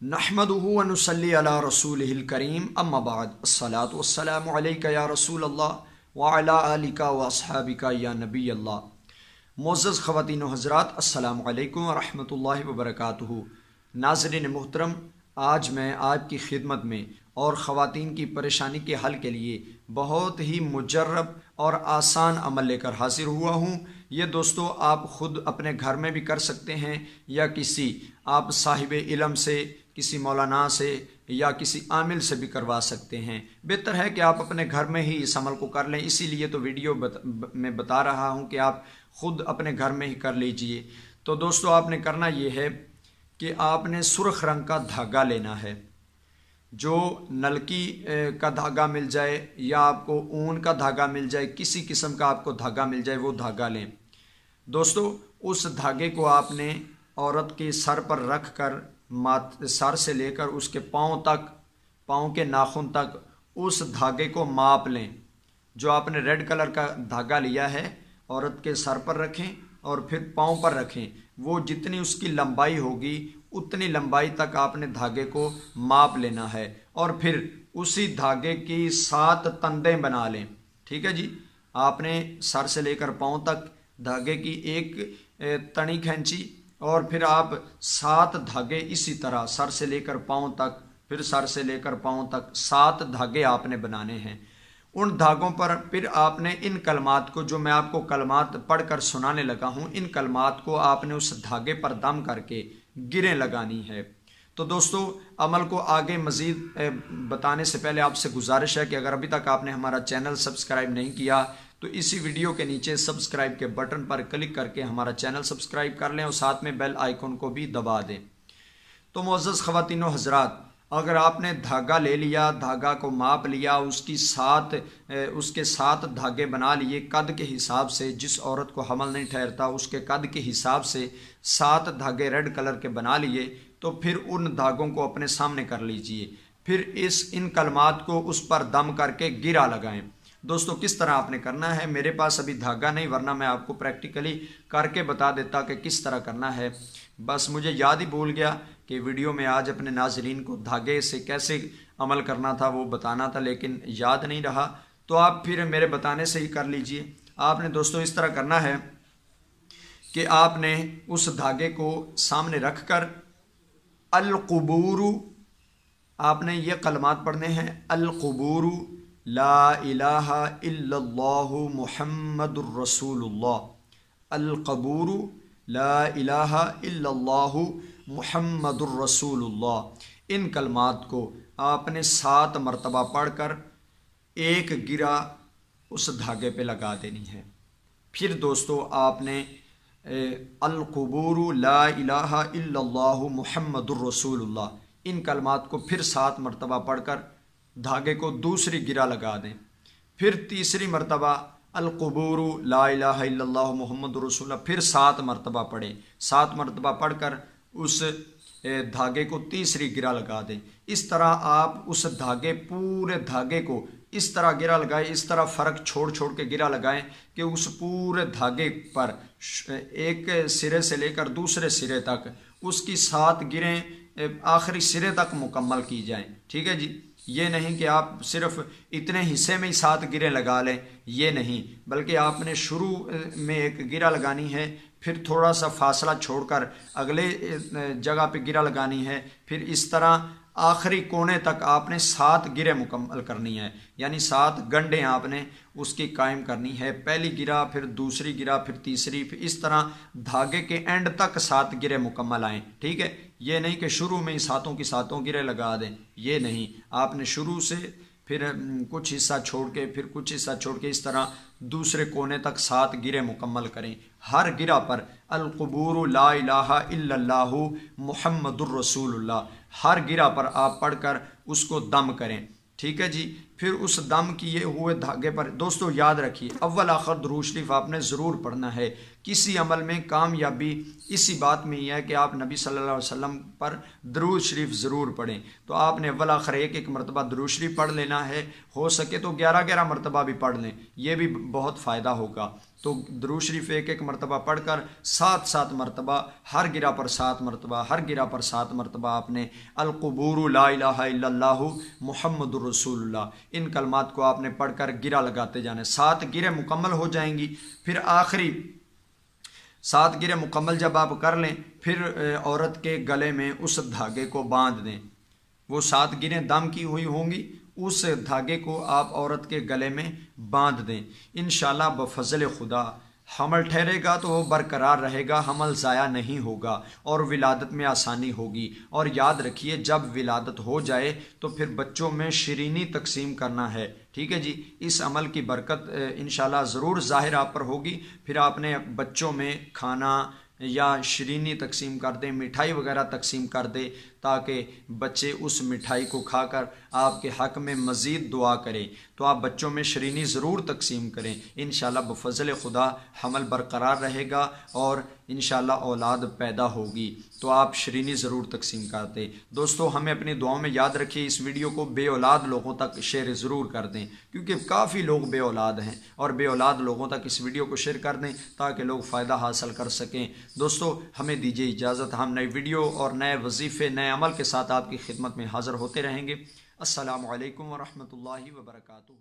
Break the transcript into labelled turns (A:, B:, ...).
A: नहमदुहु व नुसल्ली अला रसूलिहिल करीम अम्मा बाद अस्सलातु वस्सलामु अलैका या रसूल अल्लाह व अला आलिका व अस्हाबिका या नबी अल्लाह। मोअज़्ज़ज़ ख़वातीन व हज़रात, अस्सलामु अलैकुम व रहमतुल्लाहि व बरकातुहू। नाज़रीन मुहतरम, आज मैं आपकी खिदमत में और ख़वातीन की परेशानी के हल के लिए बहुत ही मुजर्रब और आसान अमल लेकर हाजिर हुआ हूँ। ये दोस्तों आप ख़ुद अपने घर में भी कर सकते हैं या किसी आप साहिब इल्म से, किसी मौलाना से या किसी आमिल से भी करवा सकते हैं। बेहतर है कि आप अपने घर में ही इस अमल को कर लें, इसीलिए तो वीडियो में बता रहा हूँ कि आप ख़ुद अपने घर में ही कर लीजिए। तो दोस्तों आपने करना ये है कि आपने सुर्ख रंग का धागा लेना है। जो नलकी का धागा मिल जाए या आपको ऊन का धागा मिल जाए, किसी किस्म का आपको धागा मिल जाए, वो धागा लें। दोस्तों उस धागे को आपने औरत के सर पर रख कर सर से लेकर उसके पाँव तक, पाँव के नाखून तक उस धागे को माप लें। जो आपने रेड कलर का धागा लिया है औरत के सर पर रखें और फिर पाँव पर रखें। वो जितनी उसकी लंबाई होगी उतनी लंबाई तक आपने धागे को माप लेना है और फिर उसी धागे की 7 तंदें बना लें। ठीक है जी, आपने सर से लेकर पाँव तक धागे की एक तनी खींची और फिर आप 7 धागे इसी तरह सर से लेकर पाँव तक, फिर सर से लेकर पाँव तक 7 धागे आपने बनाने हैं। उन धागों पर फिर आपने इन कलमात को, जो मैं आपको कलमात पढ़कर सुनाने लगा हूँ, इन कलमात को आपने उस धागे पर दम करके गिरें लगानी है। तो दोस्तों अमल को आगे मज़ीद बताने से पहले आपसे गुजारिश है कि अगर अभी तक आपने हमारा चैनल सब्सक्राइब नहीं किया तो इसी वीडियो के नीचे सब्सक्राइब के बटन पर क्लिक करके हमारा चैनल सब्सक्राइब कर लें और साथ में बेल आइकन को भी दबा दें। तो मुअज़्ज़ज़ ख़वातीन व हज़रात, अगर आपने धागा ले लिया, धागा को माप लिया, उसके 7 धागे बना लिए कद के हिसाब से, जिस औरत को हमल नहीं ठहरता उसके कद के हिसाब से 7 धागे रेड कलर के बना लिए, तो फिर उन धागों को अपने सामने कर लीजिए। फिर इन कलमात को उस पर दम करके गिरा लगाएं। दोस्तों किस तरह आपने करना है, मेरे पास अभी धागा नहीं, वरना मैं आपको प्रैक्टिकली करके बता देता कि किस तरह करना है। बस मुझे याद ही भूल गया कि वीडियो में आज अपने नाज़रीन को धागे से कैसे अमल करना था वो बताना था, लेकिन याद नहीं रहा। तो आप फिर मेरे बताने से ही कर लीजिए। आपने दोस्तों इस तरह करना है कि आपने उस धागे को सामने रख कर अल-क़ुबूरु, आपने ये कलमात पढ़ने हैं। अल-क़ुबूरु ला इलाहा इल्लल्लाहु मुहम्मदुर रसूलुल्लाह। अल-क़ुबूरु ला इलाहा इल्लल्लाहु मुहम्मदुर रसूलुल्लाह। इन कलमात को आपने 7 मरतबा पढ़कर एक गिरा उस धागे पे लगा देनी है। फिर दोस्तों आपने अल-क़ुबूरु ला इलाहा इल्लल्लाहु मुहम्मदुर रसूलुल्लाह, इन कलमात को फिर 7 मरतबा पढ़कर धागे को दूसरी गिरा लगा दें। फिर तीसरी मरतबा अल-क़ुबूरु ला इलाहा इल्लल्लाहु मुहम्मदुर रसूलुल्लाह, फिर 7 मरतबा पढ़ें। 7 मरतबा पढ़कर उस धागे को तीसरी गिरा लगा दें। इस तरह आप उस धागे, पूरे धागे को इस तरह गिरा लगाएं, इस तरह फ़र्क छोड़ छोड़ के गिरा लगाएं कि उस पूरे धागे पर एक सिरे से लेकर दूसरे सिरे तक उसकी 7 गिरें आखिरी सिरे तक मुकम्मल की जाएं। ठीक है जी, ये नहीं कि आप सिर्फ इतने हिस्से में ही 7 गिरें लगा लें, ये नहीं, बल्कि आपने शुरू में एक गिरा लगानी है, फिर थोड़ा सा फासला छोड़कर अगले जगह पे गिरा लगानी है, फिर इस तरह आखिरी कोने तक आपने 7 गिरें मुकम्मल करनी है। यानी 7 गंढें आपने उसकी कायम करनी है। पहली गिरा, फिर दूसरी गिरा, फिर तीसरी, फिर इस तरह धागे के एंड तक 7 गिरें मुकम्मल आएँ। ठीक है, ये नहीं कि शुरू में ही 7 की 7 गिरें लगा दें, ये नहीं, आपने शुरू से फिर कुछ हिस्सा छोड़ के, फिर कुछ हिस्सा छोड़ के, इस तरह दूसरे कोने तक 7 गिरें मुकम्मल करें। हर गिरा पर अल-क़ुबूरु ला इलाहा इल्लल्लाहु मुहम्मदुर रसूलुल्लाह, हर गिरा पर आप पढ़कर उसको दम करें। ठीक है जी, پھر اس دم کیے ہوئے دھاگے پر دوستو یاد رکھیے اول آخر درود شریف آپ نے ضرور پڑھنا ہے۔ کسی عمل میں کامیابی اسی بات میں ہی ہے کہ آپ نبی صلی اللہ علیہ وسلم پر درود شریف ضرور پڑھیں۔ تو آپ نے اول آخر ایک مرتبہ درود شریف پڑھ لینا ہے، ہو سکے تو 11 مرتبہ بھی پڑھ لیں، یہ بھی بہت فائدہ ہوگا۔ تو درود شریف ایک مرتبہ پڑھ کر 7 مرتبہ ہر گرہ پر 7 مرتبہ ہر گرہ پر 7 مرتبہ آپ نے القبور لا الہ الا اللہ محمد الرسول اللہ ان کلمات کو آپ نے پڑھ کر گرہ لگاتے جانے۔ 7 گرہ مکمل ہو جائیں گی، پھر آخری 7 گرہ مکمل جب آپ کر لیں پھر عورت کے گلے میں اس دھاگے کو باندھ دیں۔ وہ 7 گرہیں دم کی ہوئی ہوں گی، اس دھاگے کو آپ عورت کے گلے میں باندھ دیں۔ انشاءاللہ بفضل خدا حمل ٹھہرے گا تو وہ برقرار رہے گا، حمل ضائع نہیں ہوگا اور ولادت میں آسانی ہوگی۔ اور یاد رکھیے جب ولادت ہو جائے تو پھر بچوں میں شیرینی تقسیم کرنا ہے، ٹھیک ہے جی۔ اس عمل کی برکت انشاءاللہ ضرور ظاہر آپ پر ہوگی۔ پھر آپ نے بچوں میں کھانا یا شیرینی تقسیم کر دیں، مٹھائی وغیرہ تقسیم کر دے تاکہ بچے اس مٹھائی کو کھا کر آپ کے حق میں مزید دعا کریں۔ تو آپ بچوں میں شیرینی ضرور تقسیم کریں، انشاءاللہ بفضل خدا حمل برقرار رہے گا اور انشاءاللہ اولاد پیدا ہوگی۔ تو آپ شیرینی ضرور تقسیم کر دیں۔ دوستو ہمیں اپنی دعاؤں میں یاد رکھیے، اس ویڈیو کو بے اولاد لوگوں تک شیئر ضرور کر دیں، کیونکہ کافی لوگ بے اولاد ہیں، اور بے اولاد لوگوں تک اس ویڈیو کو شیئر کر دیں تاکہ لوگ فائدہ حاصل کر سکیں۔ دوستو ہمیں دیجیے اجازت، ہم نئی ویڈیو اور نئے وظیفے نئے عمل کے ساتھ آپ کی خدمت میں حاضر ہوتے رہیں گے۔ السلام علیکم ورحمۃ اللہ وبرکاتہ۔